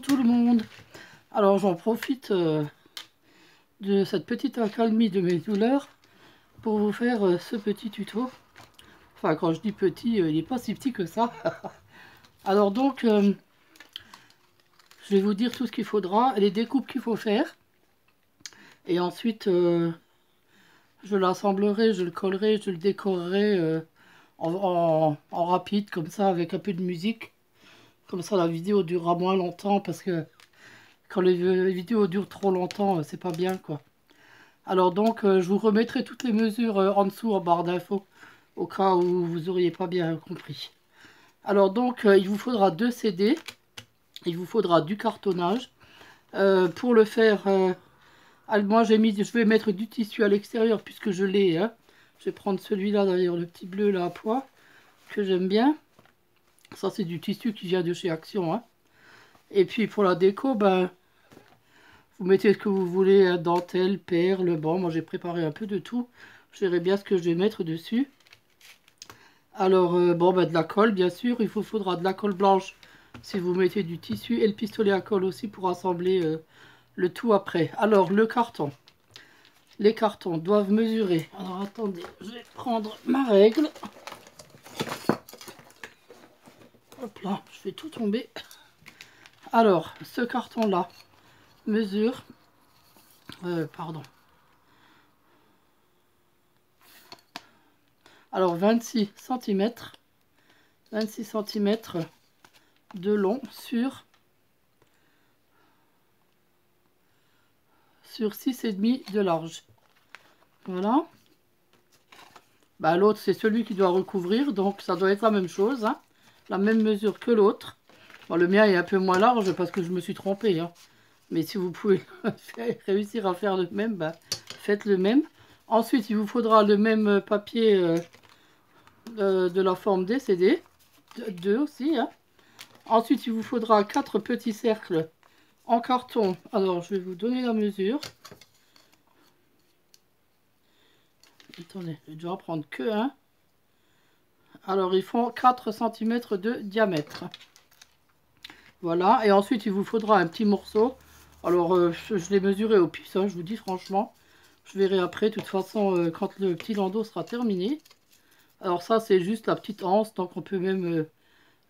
Bonjour tout le monde. Alors j'en profite de cette petite accalmie de mes douleurs pour vous faire ce petit tuto. Enfin quand je dis petit, il n'est pas si petit que ça. Alors donc je vais vous dire tout ce qu'il faudra, les découpes qu'il faut faire. Et ensuite je l'assemblerai, je le collerai, je le décorerai en rapide comme ça avec un peu de musique. Comme ça la vidéo durera moins longtemps parce que quand les vidéos durent trop longtemps, c'est pas bien quoi. Alors donc, je vous remettrai toutes les mesures en dessous en barre d'infos, au cas où vous n'auriez pas bien compris. Alors donc, il vous faudra 2 CD, il vous faudra du cartonnage. Pour le faire, moi je vais mettre du tissu à l'extérieur puisque je l'ai. Hein. Je vais prendre celui-là d'ailleurs, le petit bleu là à pois, que j'aime bien. Ça c'est du tissu qui vient de chez Action. Hein. Et puis pour la déco, ben... Vous mettez ce que vous voulez, hein, dentelle, perles. Bon, moi j'ai préparé un peu de tout. Je verrai bien ce que je vais mettre dessus. Alors, bon, bah, de la colle, bien sûr. Il vous faudra de la colle blanche si vous mettez du tissu. Et le pistolet à colle aussi pour assembler le tout après. Alors, le carton. Les cartons doivent mesurer. Alors, attendez, je vais prendre ma règle. Hop là, je fais tout tomber. Alors, ce carton-là mesure... pardon. Alors 26 cm de long sur 6,5 de large. Voilà. Bah, l'autre c'est celui qui doit recouvrir, donc ça doit être la même chose, hein, la même mesure que l'autre. Bon, le mien est un peu moins large parce que je me suis trompée. Hein. Mais si vous pouvez réussir à faire le même, bah, faites le même. Ensuite, il vous faudra le même papier de la forme des CD. 2 aussi. Hein. Ensuite, il vous faudra 4 petits cercles en carton. Alors, je vais vous donner la mesure. Attendez, je vais déjà en prendre que un. Alors, ils font 4 cm de diamètre. Voilà. Et ensuite, il vous faudra un petit morceau. Alors, je l'ai mesuré au pif, hein, je vous dis franchement. Je verrai après, de toute façon, quand le petit landau sera terminé. Alors ça, c'est juste la petite anse, donc on peut même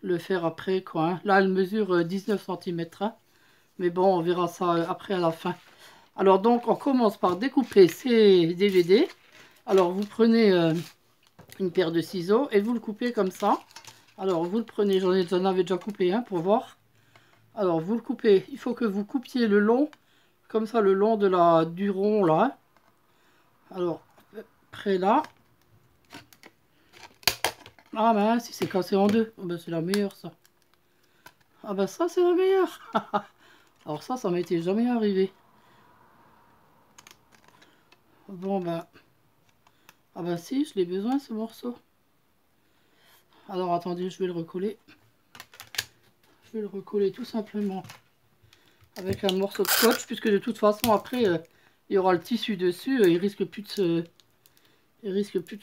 le faire après, quoi. Hein. Là, elle mesure 19 cm. Hein. Mais bon, on verra ça après à la fin. Alors donc, on commence par découper ces DVD. Alors, vous prenez une paire de ciseaux et vous le coupez comme ça. Alors, vous le prenez, j'en avais déjà coupé un pour voir. Alors, vous le coupez. Il faut que vous coupiez le long, comme ça, le long de du rond, là. Alors, près là. Ah ben, si c'est cassé en deux. Oh, ben, c'est la meilleure, ça. Ah ben, ça, c'est la meilleure. Alors ça m'était jamais arrivé. Bon, ben... Ah ben si, je l'ai besoin, ce morceau. Alors, attendez, je vais le recoller. Je vais le recoller tout simplement avec un morceau de scotch, puisque de toute façon, après, il y aura le tissu dessus. Il risque plus de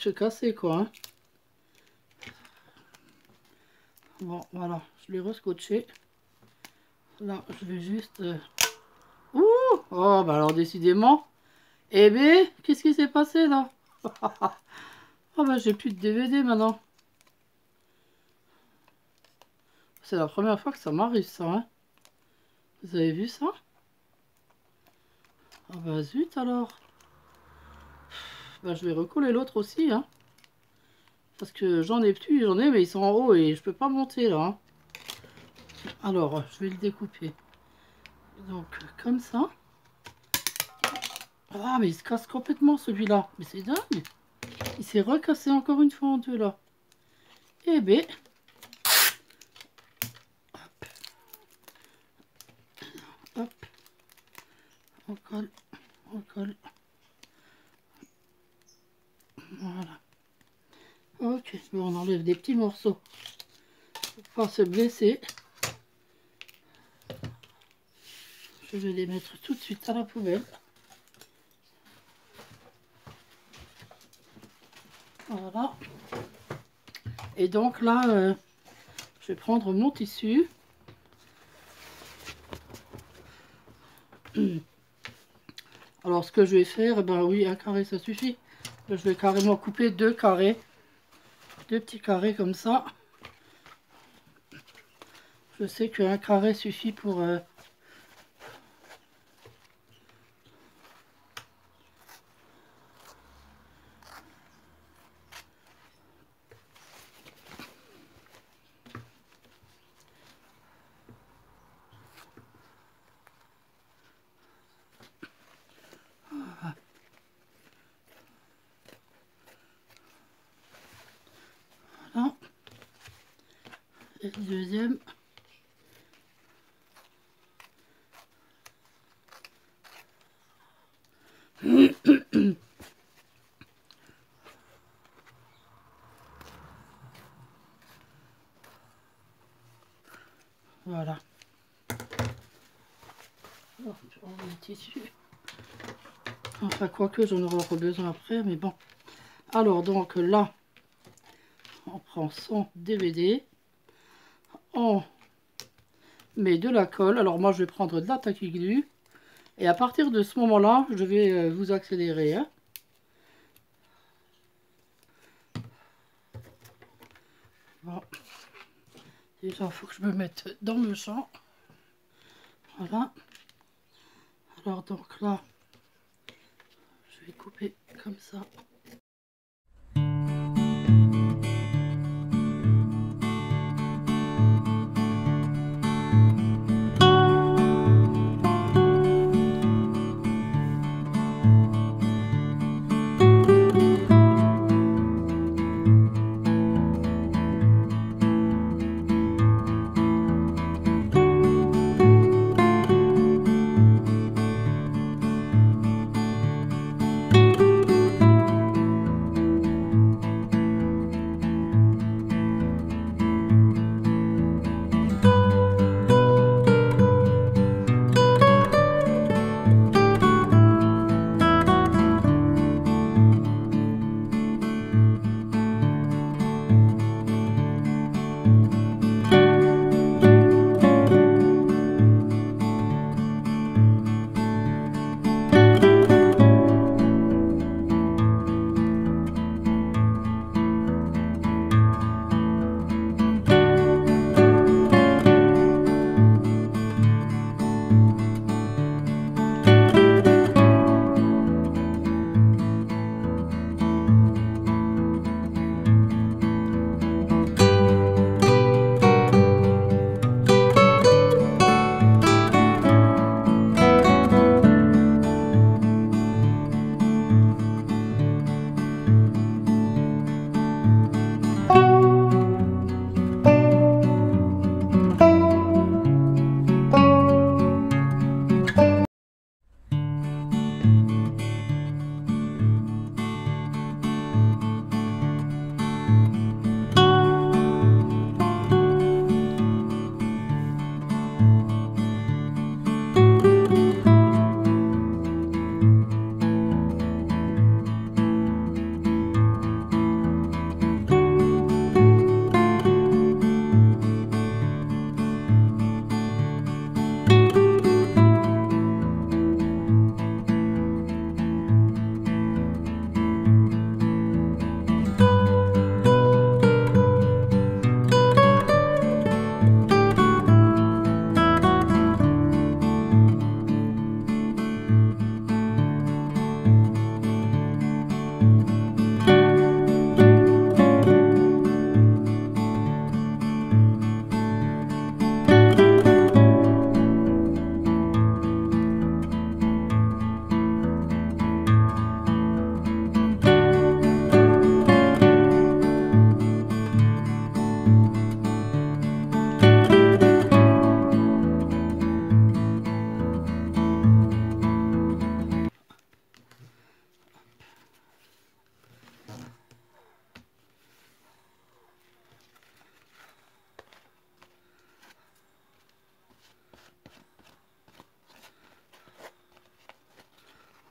se casser, quoi. Hein. Bon, voilà, je l'ai rescotché. Là, je vais juste... Ouh! Oh, bah alors, décidément... Eh bien, qu'est-ce qui s'est passé, là? Oh, bah, j'ai plus de DVD, maintenant. C'est la première fois que ça m'arrive, ça, hein. Vous avez vu ça? Ah, bah, zut, alors. Bah, je vais recoller l'autre aussi, hein. Parce que j'en ai plus, mais ils sont en haut et je peux pas monter, là. Hein. Alors, je vais le découper. Donc, comme ça. Ah, mais il se casse complètement celui-là. Mais c'est dingue. Il s'est recassé encore une fois en deux là. Eh ben. Hop. Hop. On colle. On colle. Voilà. Ok. Bon, on enlève des petits morceaux. Pour pas se blesser. Je vais les mettre tout de suite à la poubelle. Voilà. Et donc là, je vais prendre mon tissu. Alors ce que je vais faire, ben oui, un carré ça suffit. Je vais carrément couper deux carrés. Deux petits carrés comme ça. Je sais qu'un carré suffit pour... Voilà. Et le deuxième. Voilà. Alors, je prends le tissu. Enfin, quoique, j'en aurai besoin après, mais bon. Alors, donc là, on prend son DVD. On met de la colle. Alors, moi, je vais prendre de la tacky glue. Et à partir de ce moment-là, je vais vous accélérer. Hein. Bon. Déjà, il faut que je me mette dans le champ. Voilà. Alors, donc là, je vais couper comme ça.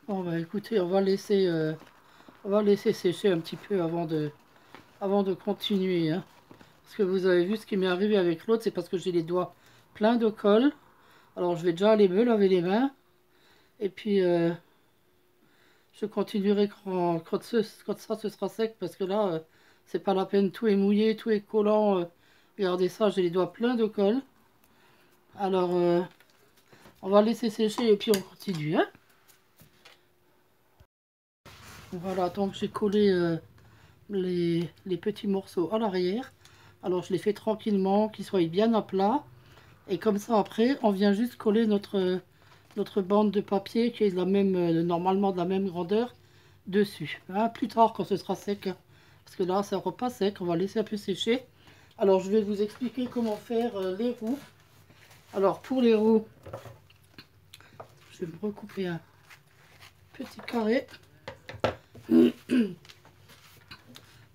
Bon bah écoutez, on va laisser sécher un petit peu avant de continuer. Hein. Parce que vous avez vu ce qui m'est arrivé avec l'autre, c'est parce que j'ai les doigts pleins de colle. Alors je vais déjà aller me laver les mains. Et puis je continuerai quand ça ce sera sec, parce que là c'est pas la peine, tout est mouillé, tout est collant. Regardez ça, j'ai les doigts pleins de colle. Alors on va laisser sécher et puis on continue, hein. Voilà, donc j'ai collé les petits morceaux à l'arrière. Alors je les fais tranquillement, qu'ils soient bien à plat. Et comme ça après, on vient juste coller notre bande de papier qui est de la même, normalement de la même grandeur dessus. Hein, plus tard quand ce sera sec. Parce que là, ça ne sera pas sec, on va laisser un peu sécher. Alors je vais vous expliquer comment faire les roues. Alors pour les roues, je vais me recouper un petit carré.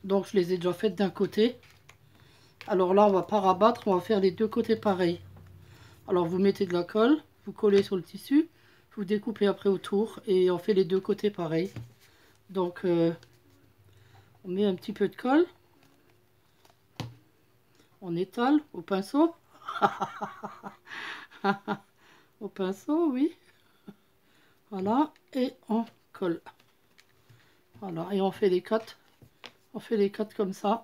Donc je les ai déjà faites d'un côté. Alors là, on va pas rabattre, on va faire les deux côtés pareils. Alors vous mettez de la colle, vous collez sur le tissu, vous découpez après autour et on fait les deux côtés pareils. Donc on met un petit peu de colle, on étale au pinceau. Au pinceau, oui. Voilà, et on colle. Voilà, et on fait les quatre. On fait les quatre comme ça.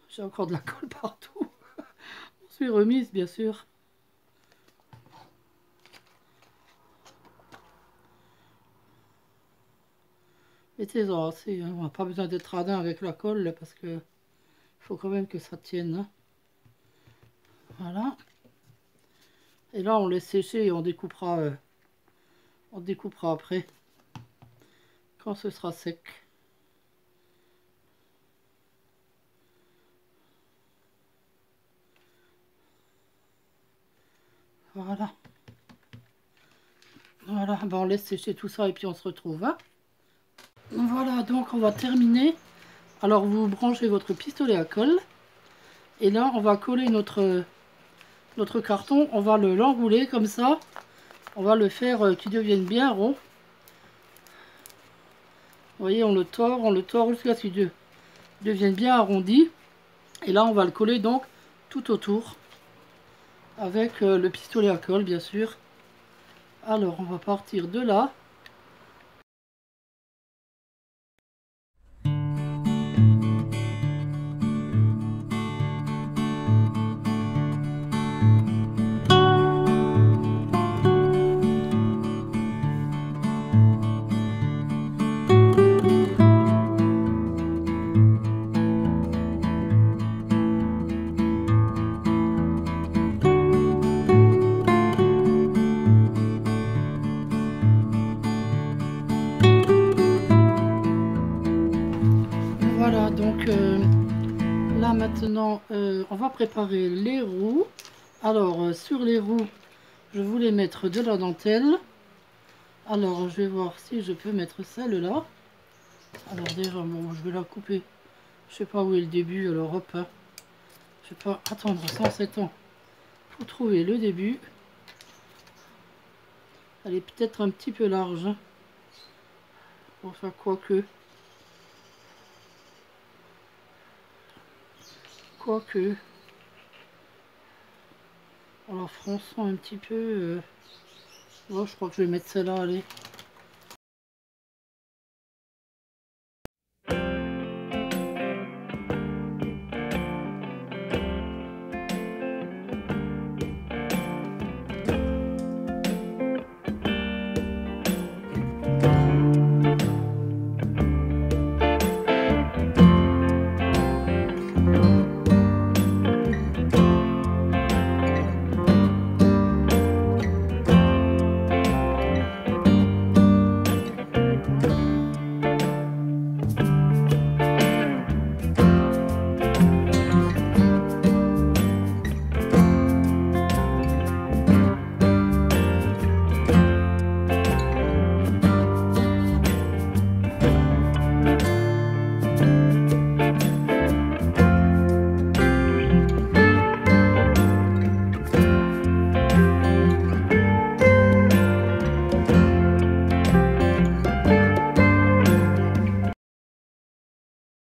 J'ai encore de la colle partout. On s'est remise, bien sûr. Mettez-en assez, hein. On n'a pas besoin d'être radin avec la colle, là, parce que faut quand même que ça tienne, hein. Voilà. Et là, on laisse sécher et on découpera après, quand ce sera sec. Voilà. Voilà, ben on laisse sécher tout ça et puis on se retrouve, hein. Voilà, donc on va terminer. Alors vous branchez votre pistolet à colle. Et là, on va coller notre carton. On va l'enrouler comme ça. On va le faire qu'il devienne bien rond. Vous voyez, on le tord jusqu'à ce qu'il devienne bien arrondi. Et là, on va le coller donc tout autour. Avec le pistolet à colle, bien sûr. Alors, on va partir de là. Voilà, donc là maintenant, on va préparer les roues. Alors, sur les roues, je voulais mettre de la dentelle. Alors, je vais voir si je peux mettre celle-là. Alors déjà, bon, je vais la couper. Je sais pas où est le début, alors hop. Hein. Je vais pas attendre 107 ans pour trouver le début. Elle est peut-être un petit peu large. Hein. Enfin, quoique. Alors, fronçons un petit peu. Oh, je crois que je vais mettre celle-là, allez.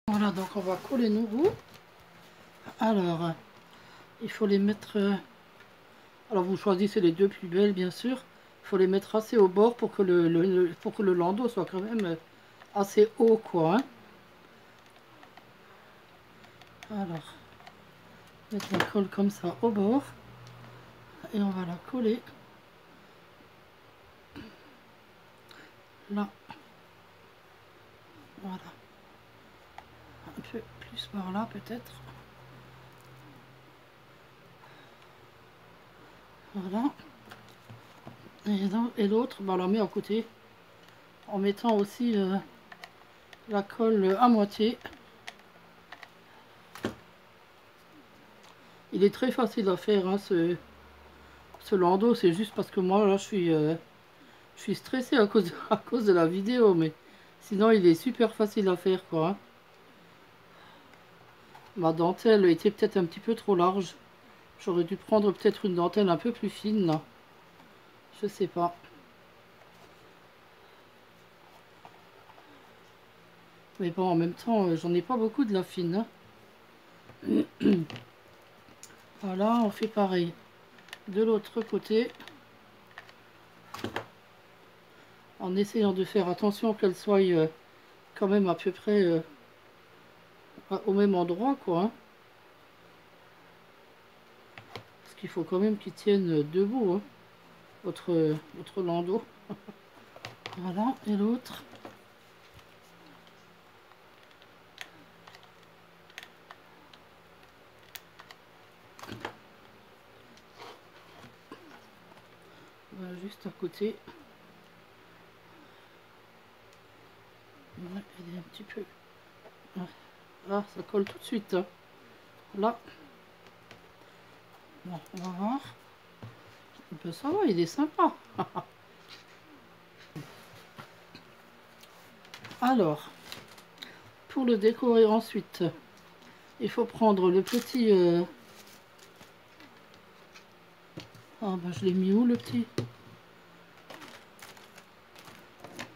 Voilà, donc on va coller nos roues. Alors, il faut les mettre... alors vous choisissez les deux plus belles, bien sûr. faut les mettre assez au bord pour que pour que le landau soit quand même assez haut, quoi. Hein. Alors, mettre la colle comme ça au bord. Et on va la coller là. Voilà. Un peu plus par là peut-être. Voilà. Et l'autre, on la met à côté. En mettant aussi la colle à moitié. Il est très facile à faire, hein, ce landau. C'est juste parce que moi, là, je suis stressée à cause de la vidéo. Mais sinon, il est super facile à faire, quoi. Hein. Ma dentelle était peut-être un petit peu trop large. J'aurais dû prendre peut-être une dentelle un peu plus fine, là. Je sais pas. Mais bon, en même temps, j'en ai pas beaucoup de la fine. Hein. Voilà, on fait pareil. De l'autre côté. En essayant de faire attention qu'elle soit quand même à peu près au même endroit, quoi. Hein. Parce qu'il faut quand même qu'il tienne debout, hein, votre landau. Voilà, et l'autre. Voilà, juste à côté. Ouais, elle est un petit peu... Ah, ça colle tout de suite. Hein. Là. Bon, on va voir. Ben, ça va, il est sympa. Alors, pour le décorer ensuite, il faut prendre le petit... Ah, ben, je l'ai mis où, le petit?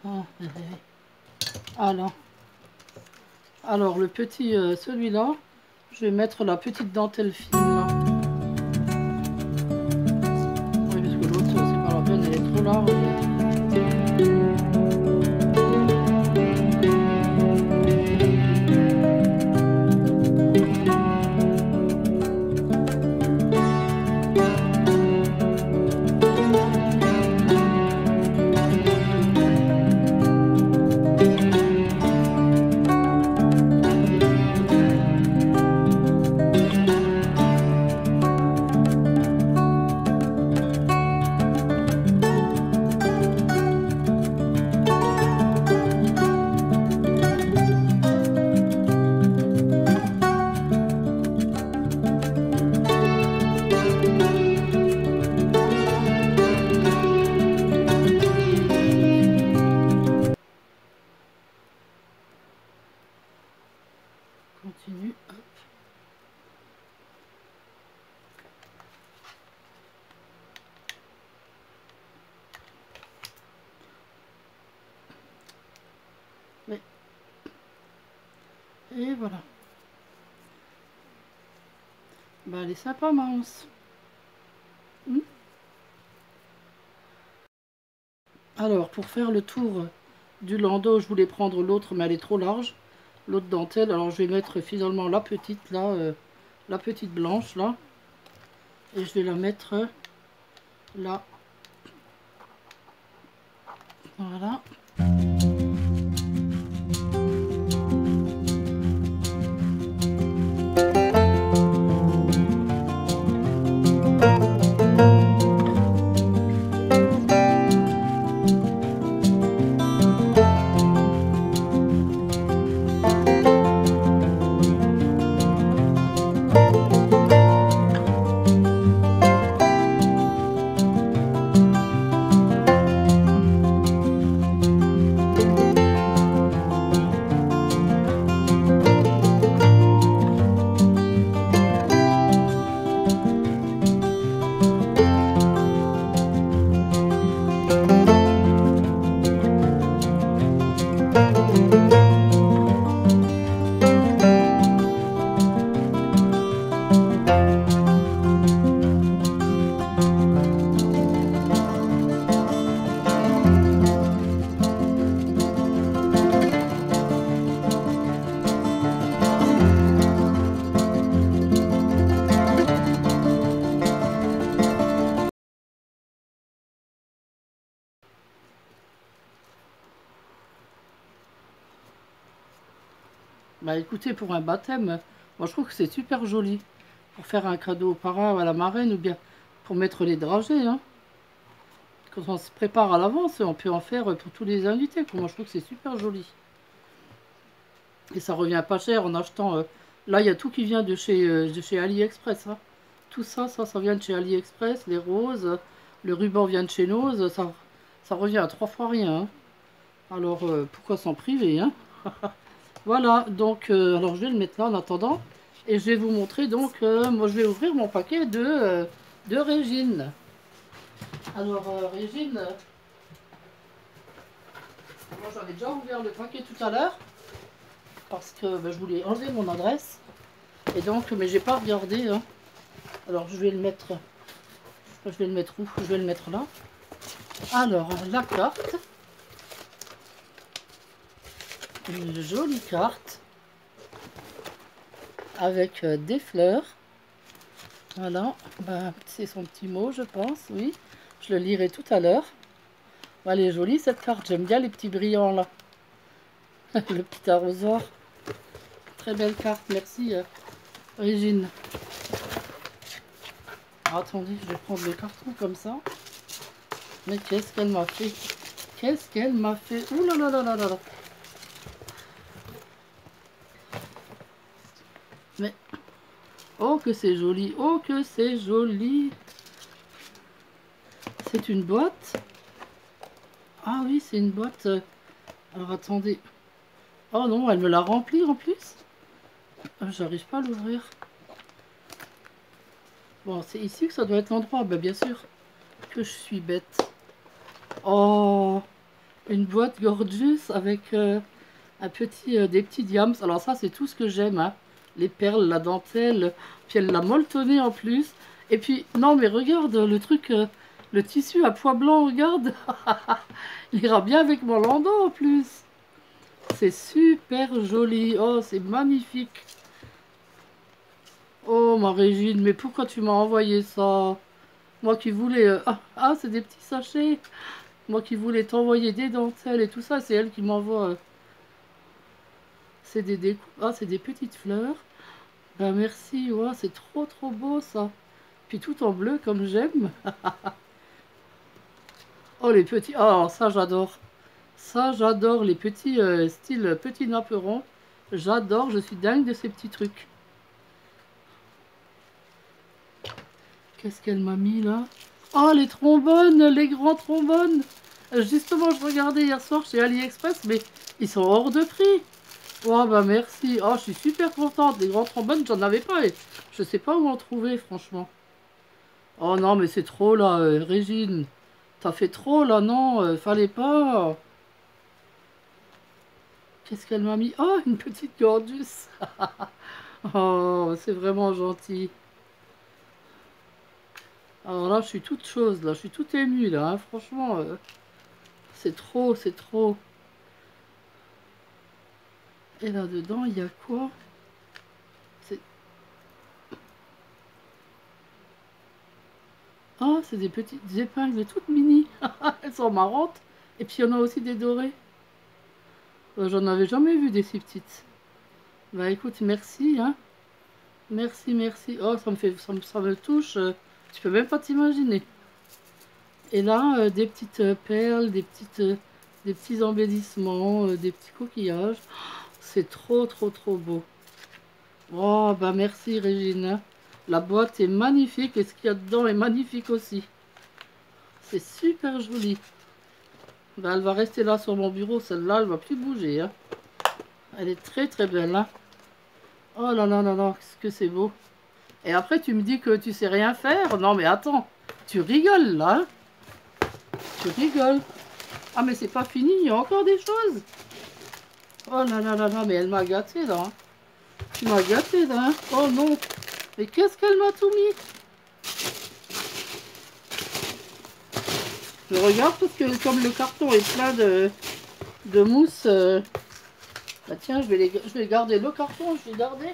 Ah, alors, le petit, celui-là, je vais mettre la petite dentelle fine, là. Oui, parce que l'autre, c'est pas la peine, elle est trop large. Continue, hop. Mais... Et voilà. Bah, elle est sympa, mince. Alors, pour faire le tour du landau, je voulais prendre l'autre, mais elle est trop large. L'autre dentelle, alors je vais mettre finalement la petite, là, la petite blanche, là. Et je vais la mettre là. Voilà. Bah écoutez, pour un baptême, moi je trouve que c'est super joli. Pour faire un cadeau au parrain ou à la marraine, ou bien pour mettre les dragées. Hein. Quand on se prépare à l'avance, on peut en faire pour tous les invités. Moi je trouve que c'est super joli. Et ça revient pas cher en achetant... là, il y a tout qui vient de chez AliExpress. Hein. Tout ça, ça vient de chez AliExpress. Les roses, le ruban vient de chez Nose. Ça revient à 3 fois rien. Hein. Alors, pourquoi s'en priver hein. Voilà, donc, alors je vais le mettre là en attendant. Et je vais vous montrer, donc, moi je vais ouvrir mon paquet de Régine. Alors, Régine, moi j'avais déjà ouvert le paquet tout à l'heure. Parce que je voulais enlever mon adresse. Et donc, mais j'ai pas regardé. Hein. Alors, je vais le mettre... Je vais le mettre où? Je vais le mettre là. Alors, la carte. Une jolie carte. Avec des fleurs. Voilà. Ben, c'est son petit mot, je pense. Oui. Je le lirai tout à l'heure. Elle est jolie, cette carte. J'aime bien les petits brillants, là. Le petit arrosoir. Très belle carte. Merci, Régine. Attendez, je vais prendre le carton comme ça. Mais qu'est-ce qu'elle m'a fait? Qu'est-ce qu'elle m'a fait? Ouh là là là là là là. Mais... oh que c'est joli. Oh que c'est joli. C'est une boîte. Ah oui, c'est une boîte. Alors attendez. Oh non, elle me l'a remplie en plus. J'arrive pas à l'ouvrir. Bon, c'est ici que ça doit être l'endroit. Ben, bien sûr que je suis bête. Oh, une boîte gorgeous avec un petit, des petits diams. Alors ça, c'est tout ce que j'aime. Hein. Les perles, la dentelle. Puis elle l'a molletonné en plus. Et puis, non mais regarde le truc, le tissu à pois blanc, regarde. Il ira bien avec mon landau en plus. C'est super joli. Oh, c'est magnifique. Oh, ma Régine, mais pourquoi tu m'as envoyé ça? Moi qui voulais... ah, c'est des petits sachets. Moi qui voulais t'envoyer des dentelles et tout ça, c'est elle qui m'envoie... c'est des découpes. Ah, c'est des petites fleurs. Ben, merci, ouais, c'est trop trop beau ça. Puis tout en bleu comme j'aime. Oh, les petits... oh, ça j'adore. Ça j'adore, les petits style petits napperons. J'adore, je suis dingue de ces petits trucs. Qu'est-ce qu'elle m'a mis là? Oh, les trombones, les grands trombones. Justement, je regardais hier soir chez AliExpress, mais ils sont hors de prix. Oh, bah merci. Oh, je suis super contente. Les grands trombones, j'en avais pas. Et je sais pas où en trouver, franchement. Oh non, mais c'est trop là, Régine. T'as fait trop là, non, fallait pas. Qu'est-ce qu'elle m'a mis? Oh, une petite gorgeous. Oh, c'est vraiment gentil. Alors là, je suis toute chose, là. Je suis toute émue, là. Hein. Franchement, c'est trop, c'est trop. Et là-dedans, il y a quoi? Ah, c'est des petites épingles toutes mini. Elles sont marrantes. Et puis, il y en a aussi des dorées. J'en avais jamais vu des si petites. Bah écoute, merci. Hein. Merci, merci. Oh, ça me touche. Tu peux même pas t'imaginer. Et là, des petites perles, des petits embellissements, des petits coquillages. C'est trop, trop, trop beau. Oh, bah merci Régine. La boîte est magnifique et ce qu'il y a dedans est magnifique aussi. C'est super joli. Bah, elle va rester là sur mon bureau. Celle-là, elle va plus bouger. Hein. Elle est très, très belle. Hein. Oh là là là là, qu'est-ce que c'est beau. Et après, tu me dis que tu sais rien faire. Non, mais attends. Tu rigoles, là. Hein. Tu rigoles. Ah, mais c'est pas fini. Il y a encore des choses. Oh là là là là, mais elle m'a gâté, là. Hein. Tu m'as gâté, là. Hein. Oh non. Mais qu'est-ce qu'elle m'a tout mis? Je regarde parce que comme le carton est plein de mousse... bah tiens, je vais garder le carton, je vais garder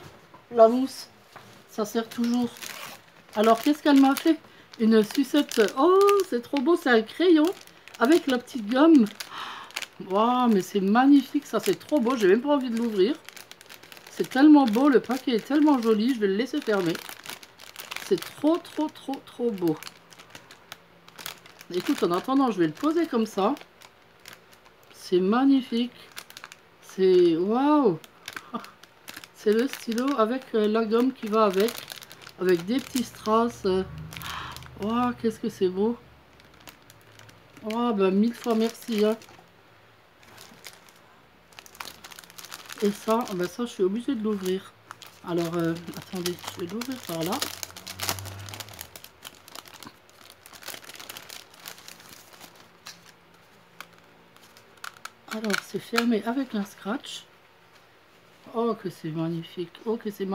la mousse. Ça sert toujours. Alors, qu'est-ce qu'elle m'a fait? Une sucette. Oh, c'est trop beau, c'est un crayon avec la petite gomme. Waouh, mais c'est magnifique, ça, c'est trop beau. J'ai même pas envie de l'ouvrir. C'est tellement beau, le paquet est tellement joli, je vais le laisser fermer. C'est trop, trop, trop, trop beau. Écoute, en attendant, je vais le poser comme ça. C'est magnifique. C'est... Waouh! C'est le stylo avec la gomme qui va avec. Avec des petits strass. Waouh, qu'est-ce que c'est beau! Oh, ben 1000 fois merci. Hein. Et ça, ben ça, je suis obligée de l'ouvrir. Alors, attendez, je vais l'ouvrir par là. Alors, c'est fermé avec un scratch. Oh, que c'est magnifique. Oh, que c'est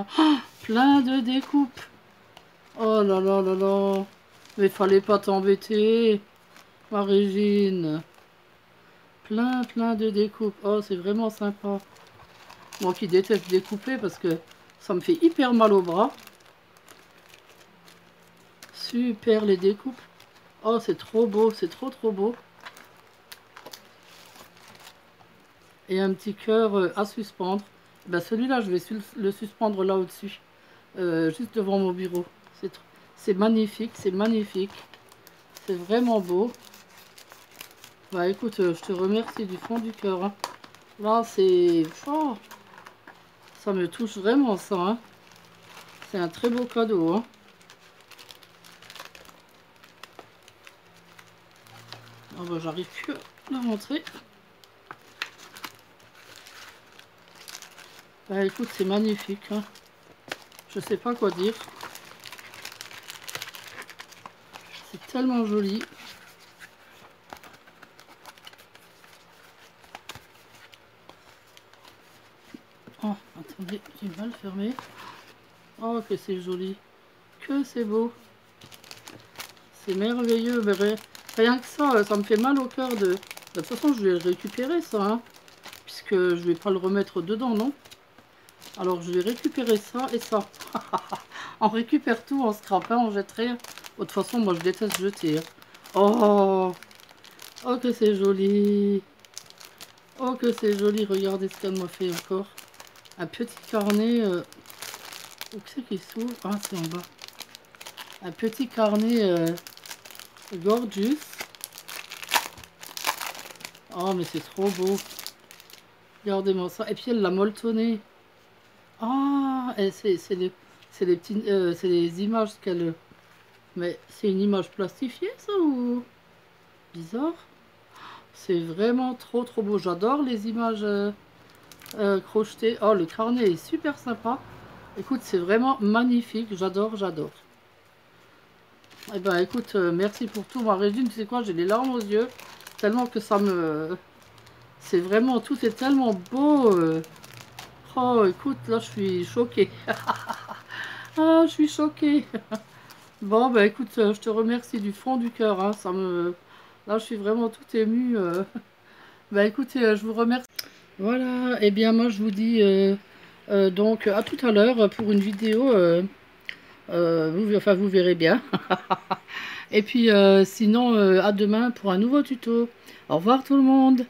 plein de découpes. Oh là là là là. Mais fallait pas t'embêter, ma Régine. Plein, plein de découpes. Oh, c'est vraiment sympa. Moi qui déteste découper parce que ça me fait hyper mal au bras. Super les découpes. Oh, c'est trop beau. C'est trop, trop beau. Et un petit cœur à suspendre. Ben, celui-là, je vais le suspendre là au-dessus. Juste devant mon bureau. C'est magnifique, c'est magnifique. C'est vraiment beau. Bah écoute, je te remercie du fond du cœur. Hein. Là, c'est... Oh, ça me touche vraiment ça. Hein. C'est un très beau cadeau. Hein. Oh, bah, j'arrive plus à la montrer. Bah écoute, c'est magnifique. Hein. Je sais pas quoi dire. C'est tellement joli. Oh, attendez, j'ai mal fermé. Oh, que c'est joli. Que c'est beau. C'est merveilleux. Mais rien que ça, ça me fait mal au cœur de... De toute façon, je vais récupérer ça. Hein, puisque je vais pas le remettre dedans, non? Alors, je vais récupérer ça et ça. On récupère tout, on scrape, hein, on jette rien. De toute façon, moi, je déteste jeter. Hein. Oh, oh, que c'est joli. Oh, que c'est joli. Regardez ce qu'elle m'a fait encore. Un petit carnet. Où c'est qu'il s'ouvre? Ah, c'est en bas. Un petit carnet gorgeous. Oh, mais c'est trop beau. Regardez-moi ça. Et puis, elle l'a molletonné. Ah, c'est les petits, c'est les images qu'elle... Mais c'est une image plastifiée, ça, ou... Bizarre. C'est vraiment trop, trop beau. J'adore les images crochetées. Oh, le carnet est super sympa. Écoute, c'est vraiment magnifique. J'adore, j'adore. Eh ben, écoute, merci pour tout, ma Régine. Tu sais quoi, j'ai les larmes aux yeux. Tellement que ça me... C'est vraiment... Tout est tellement beau. Oh, écoute, là, je suis choquée. Ah, je suis choquée. Bon, bah écoute, je te remercie du fond du cœur. Hein, ça me... Là, je suis vraiment tout émue. Bah écoutez, je vous remercie. Voilà, et bien moi, je vous dis donc à tout à l'heure pour une vidéo. Enfin, vous verrez bien. Et puis, sinon, à demain pour un nouveau tuto. Au revoir tout le monde.